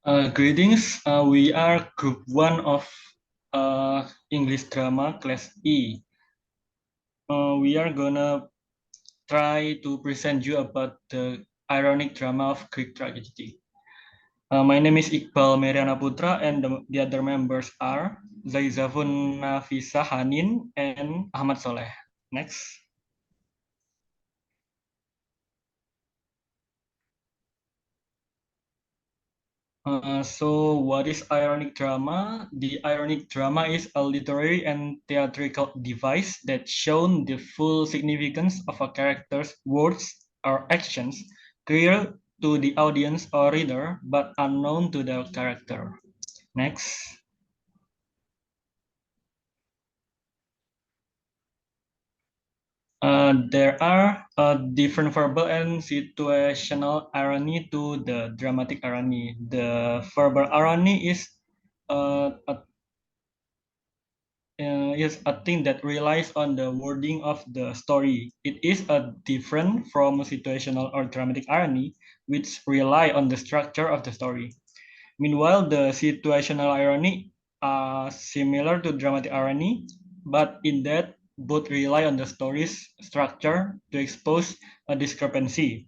Greetings. We are Group 1 of English Drama Class E. We are gonna try to present you about the ironic drama of Greek tragedy. My name is Iqbal Meriana Putra, and the other members are Zaizafun Nafisa Hanin and Ahmad Soleh. Next. So what is ironic drama? The ironic drama is a literary and theatrical device that shows the full significance of a character's words or actions, clear to the audience or reader, but unknown to the character. Next. There are different verbal and situational irony to the dramatic irony. The verbal irony is a thing that relies on the wording of the story. It is different from situational or dramatic irony, which rely on the structure of the story. Meanwhile, the situational irony are similar to dramatic irony, but in that both rely on the story's structure to expose a discrepancy.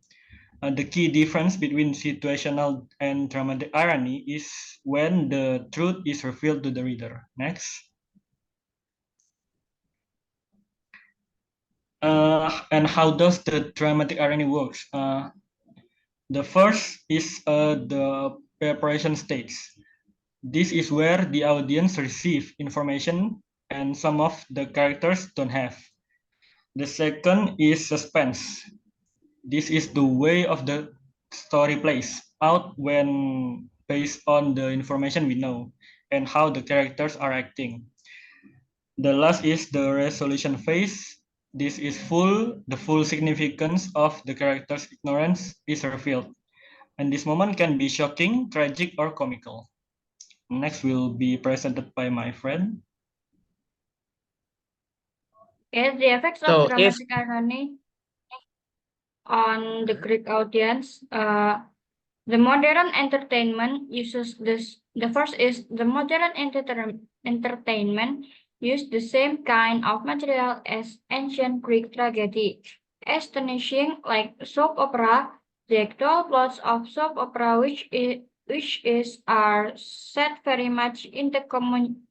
The key difference between situational and dramatic irony is when the truth is revealed to the reader. Next. And how does the dramatic irony works? The first is the preparation stage. This is where the audience receive information and some of the characters don't have. The second is suspense. This is the way of the story plays out when based on the information we know and how the characters are acting. The last is the resolution phase. This is the full significance of the character's ignorance is revealed. And this moment can be shocking, tragic, or comical. Next will be presented by my friend. Okay, the effects of dramatic irony on the Greek audience. The modern entertainment uses this. The first is the modern entertainment used the same kind of material as ancient Greek tragedy. Astonishing, like soap opera, the actual plots of soap opera, are set very much in the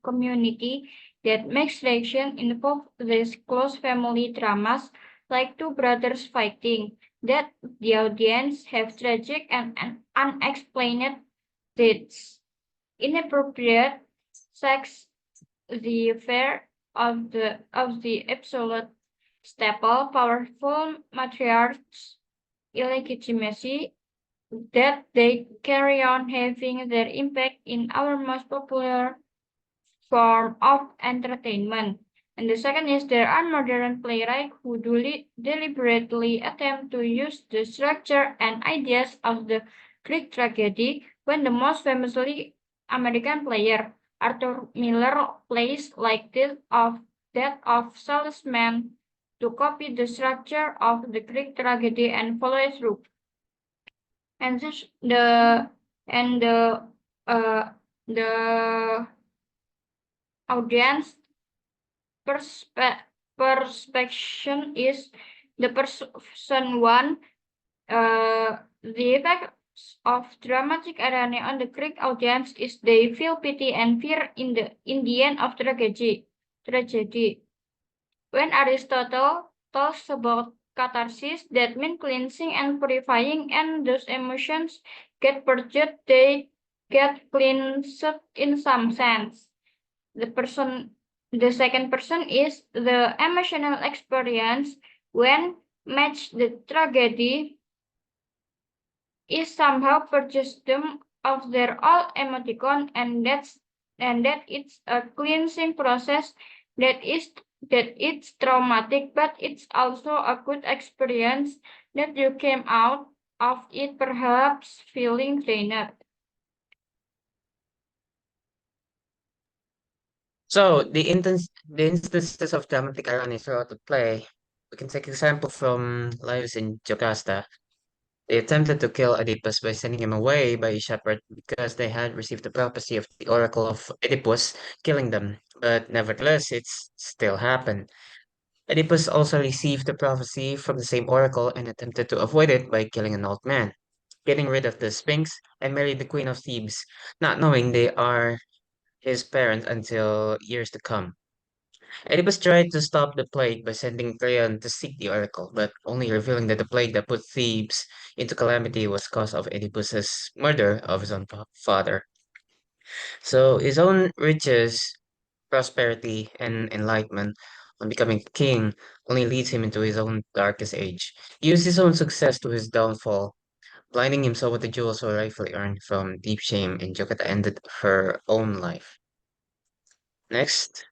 community that makes reaction involve these close family dramas, like two brothers fighting, that the audience have tragic and unexplained deaths, inappropriate sex, the affair of the absolute staple, powerful matriarchs, illegitimacy, that they carry on having their impact in our most popular form of entertainment. And the second is there are modern playwrights who deliberately attempt to use the structure and ideas of the Greek tragedy when the most famously American player Arthur Miller plays like that of salesman to copy the structure of the Greek tragedy and follow it through. And this the audience perception is the person one. The effects of dramatic irony on the Greek audience is they feel pity and fear in the end of tragedy. When Aristotle talks about catharsis, that means cleansing and purifying, and those emotions get purged, they get cleansed in some sense. The second person is the emotional experience when match the tragedy is somehow purged them of their all emoticon, and that it's a cleansing process that it's traumatic, but it's also a good experience that you came out of it perhaps feeling drained. So the instances of dramatic irony throughout the play, we can take example from Laius in Jocasta. They attempted to kill Oedipus by sending him away by a shepherd because they had received the prophecy of the oracle of Oedipus killing them, but nevertheless, it still happened. Oedipus also received the prophecy from the same oracle and attempted to avoid it by killing an old man, getting rid of the Sphinx, and married the Queen of Thebes, not knowing they are his parents until years to come. Oedipus tried to stop the plague by sending Creon to seek the oracle, but only revealing that the plague that put Thebes into calamity was cause of Oedipus's murder of his own father. So his own riches, prosperity, and enlightenment on becoming king only leads him into his own darkest age. He used his own success to his downfall, blinding himself with the jewels so rightfully earned from deep shame, and Jocata ended her own life. Next.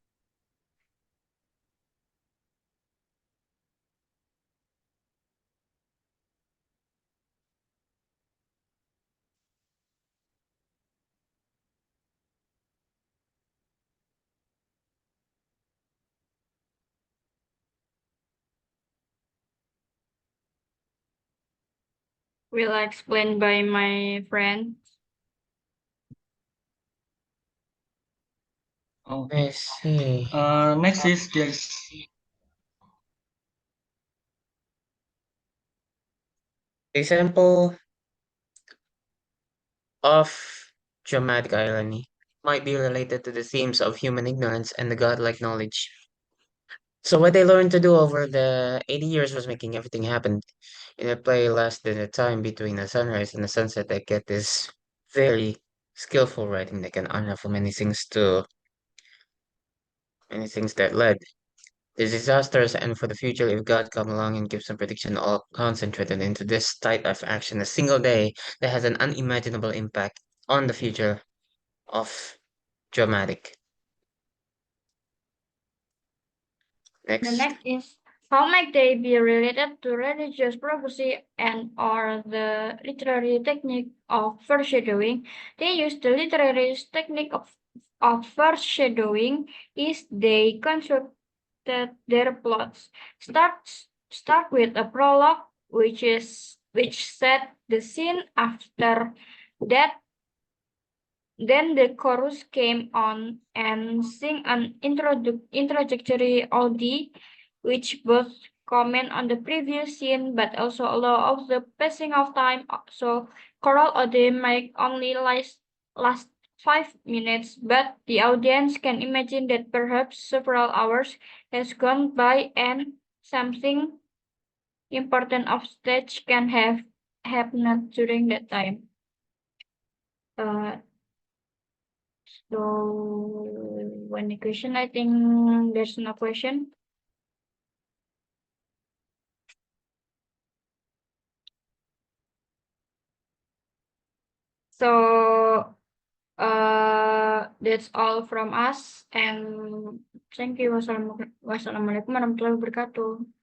Will explain by my friend. Oh, I see. next is there's Example of dramatic irony might be related to the themes of human ignorance and the godlike knowledge. So what they learned to do over the 80 years was making everything happen in a play less than the time between the sunrise and the sunset. That get this very skillful writing that can unravel many things that led. The disasters and for the future if God come along and give some prediction all concentrated into this type of action a single day that has an unimaginable impact on the future of dramatic. The Next. next is how might they be related to religious prophecy and or the literary technique of foreshadowing? They use the literary technique of foreshadowing is they constructed their plots. Start with a prologue which set the scene after that. Then the chorus came on and sing an introductory ode, which both comment on the previous scene but also allow of the passing of time. So choral ode might only last 5 minutes, but the audience can imagine that perhaps several hours has gone by and something important of stage can have happened during that time. Uh, So any question? I think there's no question. So that's all from us and thank you. Wassalamualaikum warahmatullahi wabarakatuh.